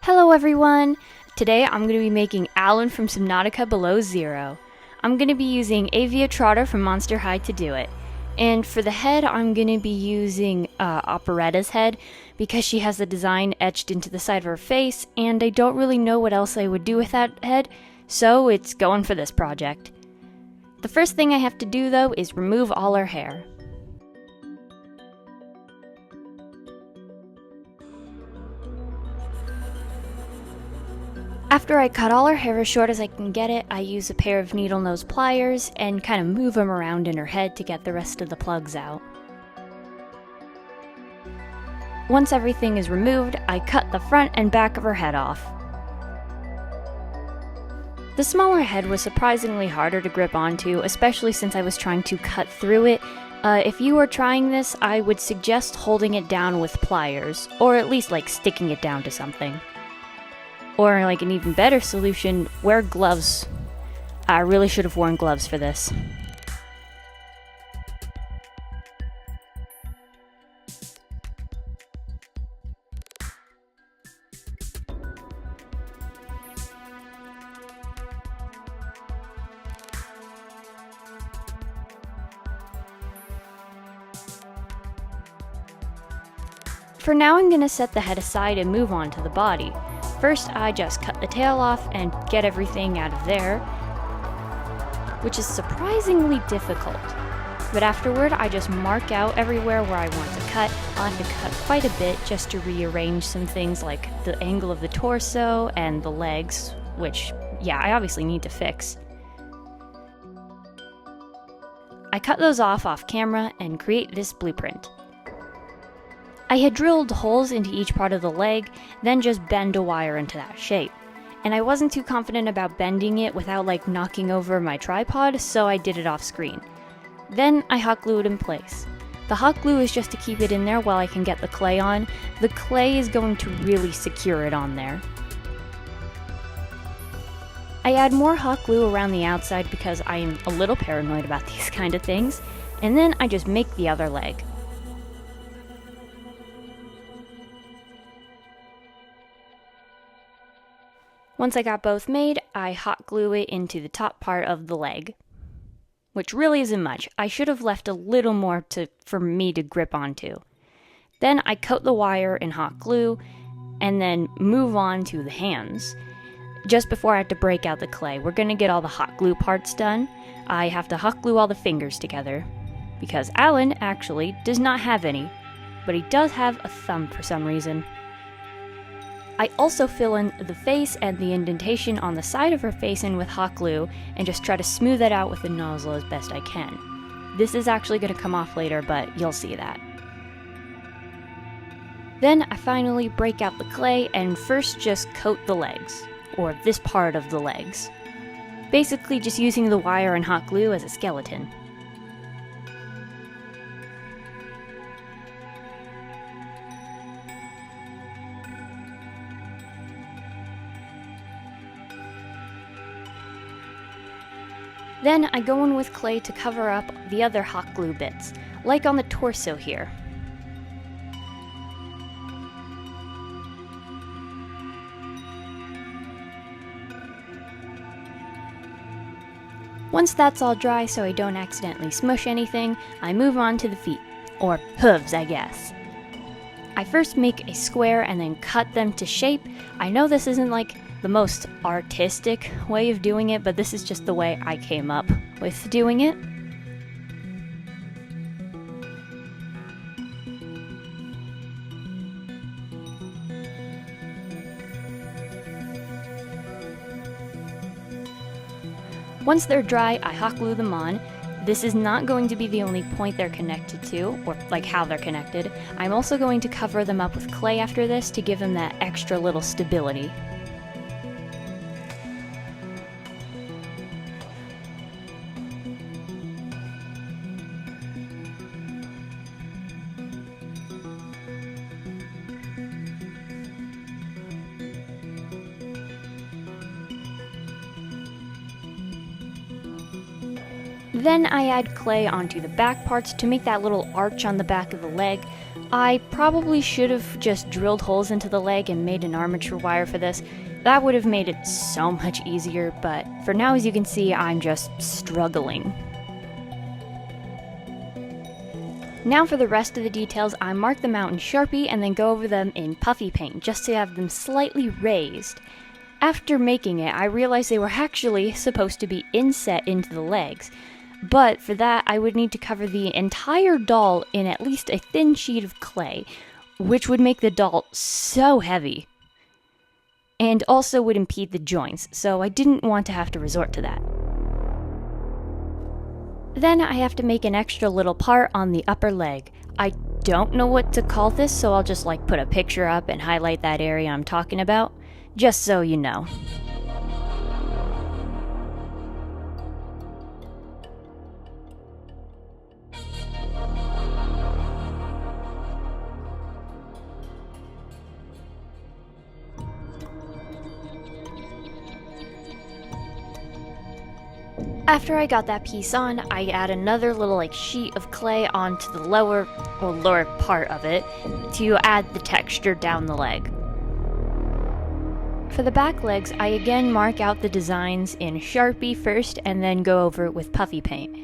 Hello everyone! Today I'm going to be making Alan from Subnautica Below Zero. I'm going to be using Avia Trotter from Monster High to do it. And for the head, I'm going to be using Operetta's head because she has the design etched into the side of her face, and I don't really know what else I would do with that head, so it's going for this project. The first thing I have to do though is remove all her hair. After I cut all her hair as short as I can get it, I use a pair of needle nose pliers and kind of move them around in her head to get the rest of the plugs out. Once everything is removed, I cut the front and back of her head off. The smaller head was surprisingly harder to grip onto, especially since I was trying to cut through it. If you are trying this, I would suggest holding it down with pliers, or at least like sticking it down to something. Or like an even better solution, wear gloves. I really should have worn gloves for this. For now, I'm going to set the head aside and move on to the body. First, I just cut the tail off and get everything out of there, which is surprisingly difficult. But afterward, I just mark out everywhere where I want to cut. I'll have to cut quite a bit just to rearrange some things like the angle of the torso and the legs, which, yeah, I obviously need to fix. I cut those off camera and create this blueprint. I had drilled holes into each part of the leg, then just bend a wire into that shape. And I wasn't too confident about bending it without like knocking over my tripod, so I did it off screen. Then I hot glued it in place. The hot glue is just to keep it in there while I can get the clay on. The clay is going to really secure it on there. I add more hot glue around the outside because I am a little paranoid about these kind of things, and then I just make the other leg. Once I got both made, I hot glue it into the top part of the leg, which really isn't much. I should have left a little more for me to grip onto. Then I coat the wire in hot glue and then move on to the hands. Just before I have to break out the clay, we're going to get all the hot glue parts done. I have to hot glue all the fingers together because Alan actually does not have any, but he does have a thumb for some reason. I also fill in the face and the indentation on the side of her face in with hot glue and just try to smooth that out with the nozzle as best I can. This is actually going to come off later, but you'll see that. Then I finally break out the clay and first just coat the legs, or this part of the legs. Basically just using the wire and hot glue as a skeleton. Then I go in with clay to cover up the other hot glue bits, like on the torso here. Once that's all dry so I don't accidentally smush anything, I move on to the feet, or hooves I guess. I first make a square and then cut them to shape. I know this isn't like the most artistic way of doing it, but this is just the way I came up with doing it. Once they're dry, I hot glue them on. This is not going to be the only point they're connected to, or like how they're connected. I'm also going to cover them up with clay after this to give them that extra little stability. Then I add clay onto the back parts to make that little arch on the back of the leg. I probably should have just drilled holes into the leg and made an armature wire for this. That would have made it so much easier, but for now, as you can see, I'm just struggling. Now for the rest of the details, I mark them out in Sharpie and then go over them in puffy paint just to have them slightly raised. After making it, I realized they were actually supposed to be inset into the legs, but for that I would need to cover the entire doll in at least a thin sheet of clay, which would make the doll so heavy, and also would impede the joints, so I didn't want to have to resort to that. Then I have to make an extra little part on the upper leg. I don't know what to call this, so I'll just put a picture up and highlight that area I'm talking about, just so you know. After I got that piece on, I add another little sheet of clay onto the lower part of it to add the texture down the leg. For the back legs, I again mark out the designs in Sharpie first and then go over it with puffy paint.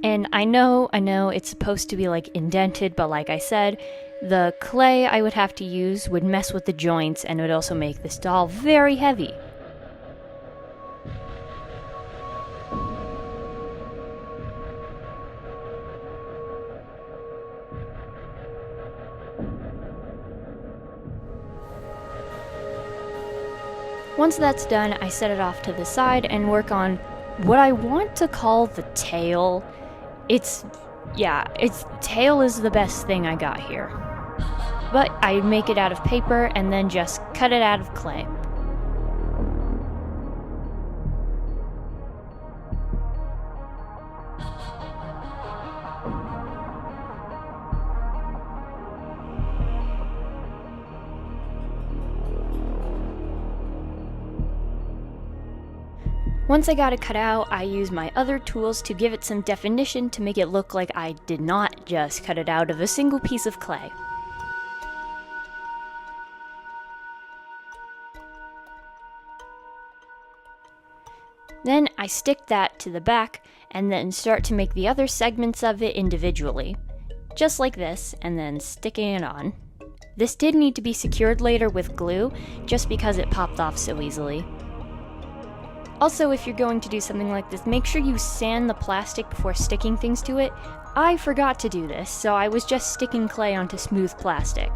And I know it's supposed to be indented, but like I said, the clay I would have to use would mess with the joints and it would also make this doll very heavy. Once that's done, I set it off to the side and work on what I want to call the tail. Its tail is the best thing I got here. But I make it out of paper and then just cut it out of clay. Once I got it cut out, I used my other tools to give it some definition to make it look like I did not just cut it out of a single piece of clay. Then I stick that to the back and then start to make the other segments of it individually. Just like this, and then sticking it on. This did need to be secured later with glue, just because it popped off so easily. Also, if you're going to do something like this, make sure you sand the plastic before sticking things to it. I forgot to do this, so I was just sticking clay onto smooth plastic.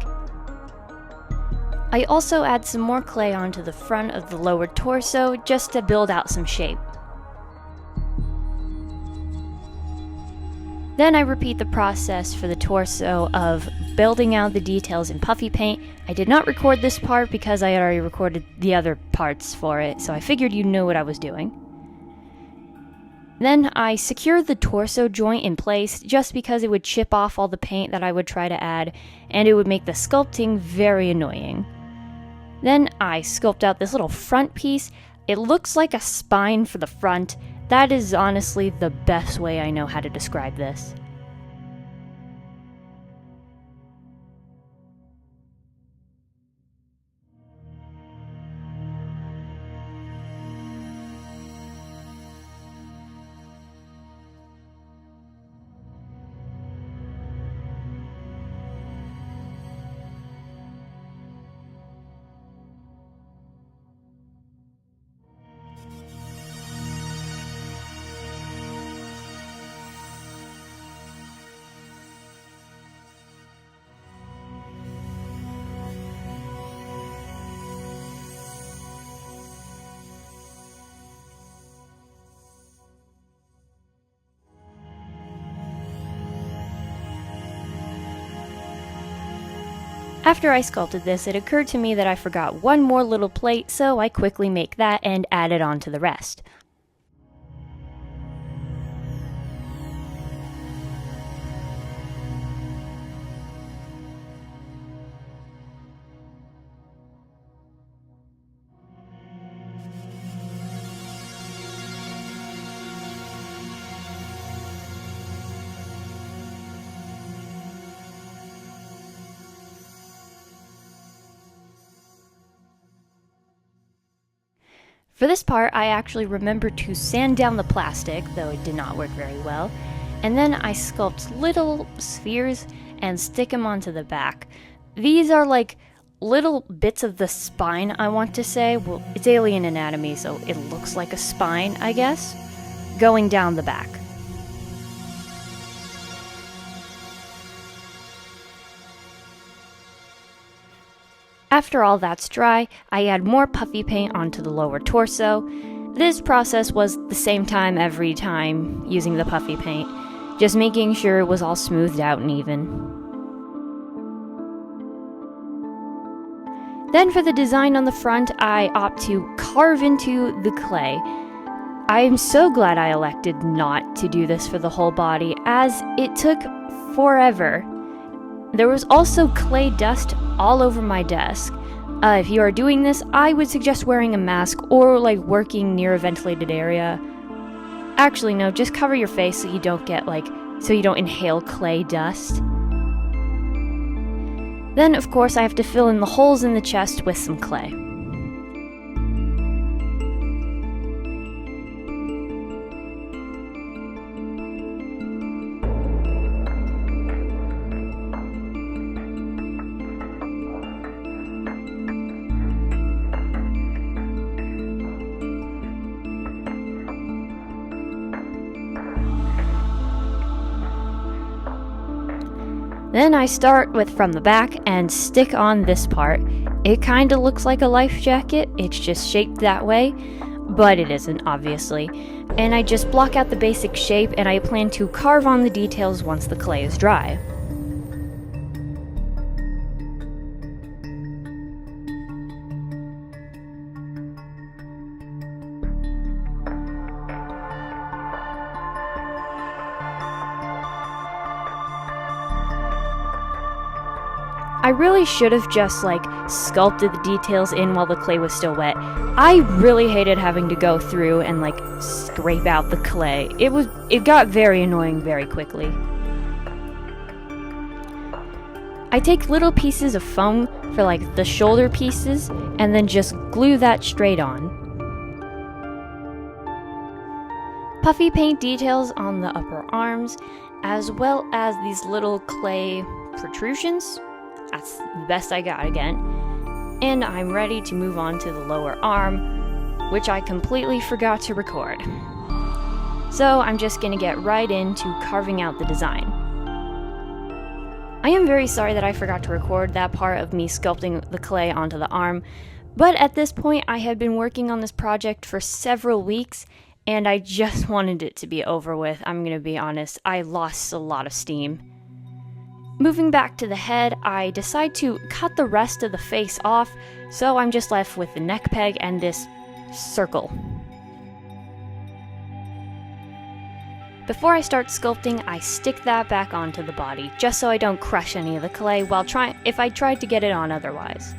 I also add some more clay onto the front of the lower torso, just to build out some shape. Then I repeat the process for the torso of building out the details in puffy paint. I did not record this part because I had already recorded the other parts for it, so I figured you knew what I was doing. Then I secured the torso joint in place just because it would chip off all the paint that I would try to add, and it would make the sculpting very annoying. Then I sculpt out this little front piece. It looks like a spine for the front. That is honestly the best way I know how to describe this. After I sculpted this, it occurred to me that I forgot one more little plate, so I quickly make that and add it on to the rest. For this part, I actually remembered to sand down the plastic, though it did not work very well, and then I sculpt little spheres and stick them onto the back. These are like little bits of the spine, I want to say. Well, it's alien anatomy, so it looks like a spine, I guess, going down the back. After all that's dry, I add more puffy paint onto the lower torso. This process was the same time every time using the puffy paint, just making sure it was all smoothed out and even. Then for the design on the front, I opt to carve into the clay. I am so glad I elected not to do this for the whole body, as it took forever. There was also clay dust all over my desk. If you are doing this, I would suggest wearing a mask or working near a ventilated area. Actually, no, just cover your face so you don't inhale clay dust. Then, of course, I have to fill in the holes in the chest with some clay. Then I start from the back and stick on this part. It kind of looks like a life jacket, it's just shaped that way, but it isn't, obviously. And I just block out the basic shape, and I plan to carve on the details once the clay is dry. I really should have just sculpted the details in while the clay was still wet. I really hated having to go through and scrape out the clay. It got very annoying very quickly. I take little pieces of foam for the shoulder pieces and then just glue that straight on. Puffy paint details on the upper arms, as well as these little clay protrusions. That's the best I got again. And I'm ready to move on to the lower arm, which I completely forgot to record. So I'm just gonna get right into carving out the design. I am very sorry that I forgot to record that part of me sculpting the clay onto the arm, but at this point I had been working on this project for several weeks, and I just wanted it to be over with. I'm gonna be honest, I lost a lot of steam. Moving back to the head, I decide to cut the rest of the face off, so I'm just left with the neck peg and this circle. Before I start sculpting, I stick that back onto the body, just so I don't crush any of the clay if I tried to get it on otherwise.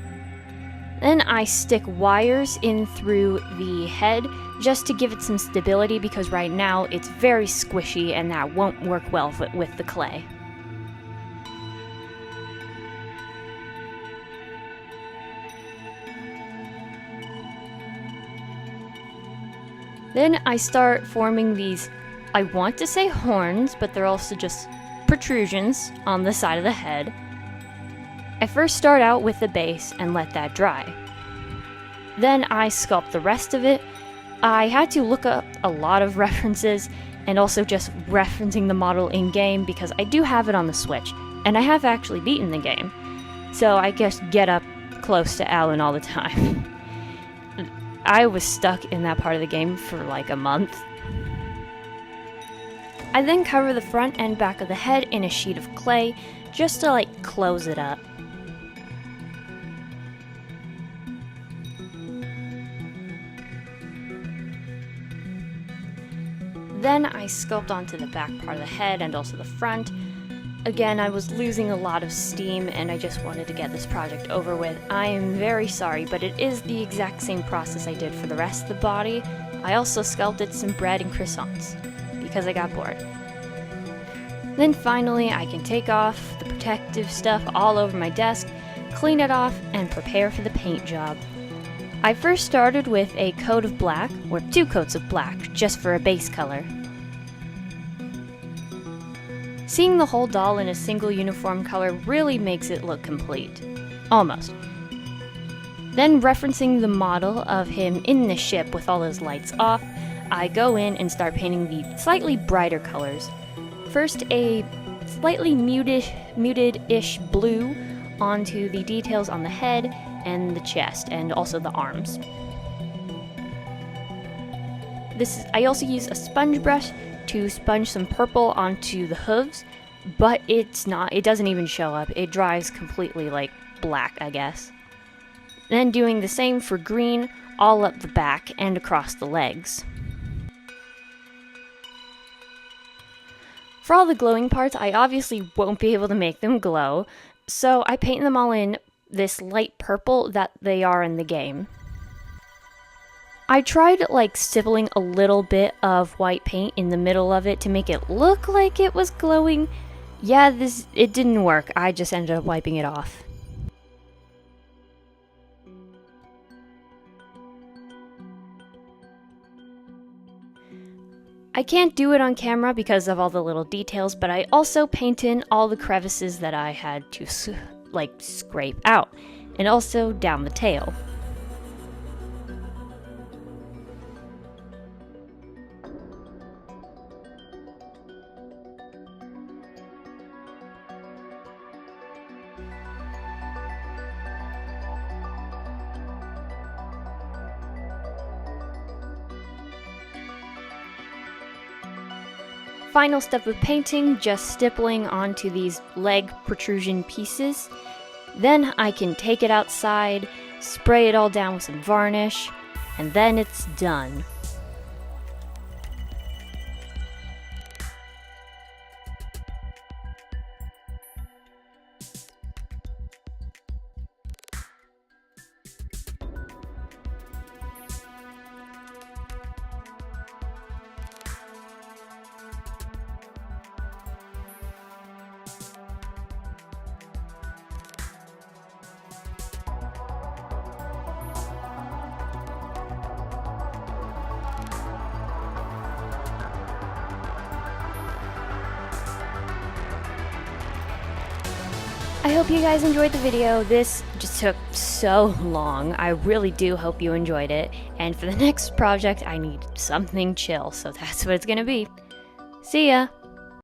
Then I stick wires in through the head, just to give it some stability, because right now it's very squishy and that won't work well with the clay. Then I start forming these, I want to say horns, but they're also just protrusions on the side of the head. I first start out with the base and let that dry. Then I sculpt the rest of it. I had to look up a lot of references and also just referencing the model in-game because I do have it on the Switch, and I have actually beaten the game. So I just get up close to Alan all the time. I was stuck in that part of the game for a month. I then cover the front and back of the head in a sheet of clay just to close it up. Then I sculpt onto the back part of the head and also the front. Again, I was losing a lot of steam and I just wanted to get this project over with. I am very sorry, but it is the exact same process I did for the rest of the body. I also sculpted some bread and croissants because I got bored. Then finally, I can take off the protective stuff all over my desk, clean it off, and prepare for the paint job. I first started with a coat of black, or 2 coats of black, just for a base color. Seeing the whole doll in a single uniform color really makes it look complete. Almost. Then, referencing the model of him in the ship with all his lights off, I go in and start painting the slightly brighter colors. First, a slightly muted-ish blue onto the details on the head and the chest, and also the arms. I also use a sponge brush to sponge some purple onto the hooves, but it doesn't even show up. It dries completely like black, I guess. Then doing the same for green all up the back and across the legs. For all the glowing parts, I obviously won't be able to make them glow, so I paint them all in this light purple that they are in the game. I tried stippling a little bit of white paint in the middle of it to make it look like it was glowing. Yeah, it didn't work. I just ended up wiping it off. I can't do it on camera because of all the little details, but I also paint in all the crevices that I had to scrape out, and also down the tail. Final step of painting, just stippling onto these leg protrusion pieces. Then I can take it outside, spray it all down with some varnish, and then it's done. I hope you guys enjoyed the video. This just took so long. I really do hope you enjoyed it. And for the next project, I need something chill, so that's what it's gonna be. See ya!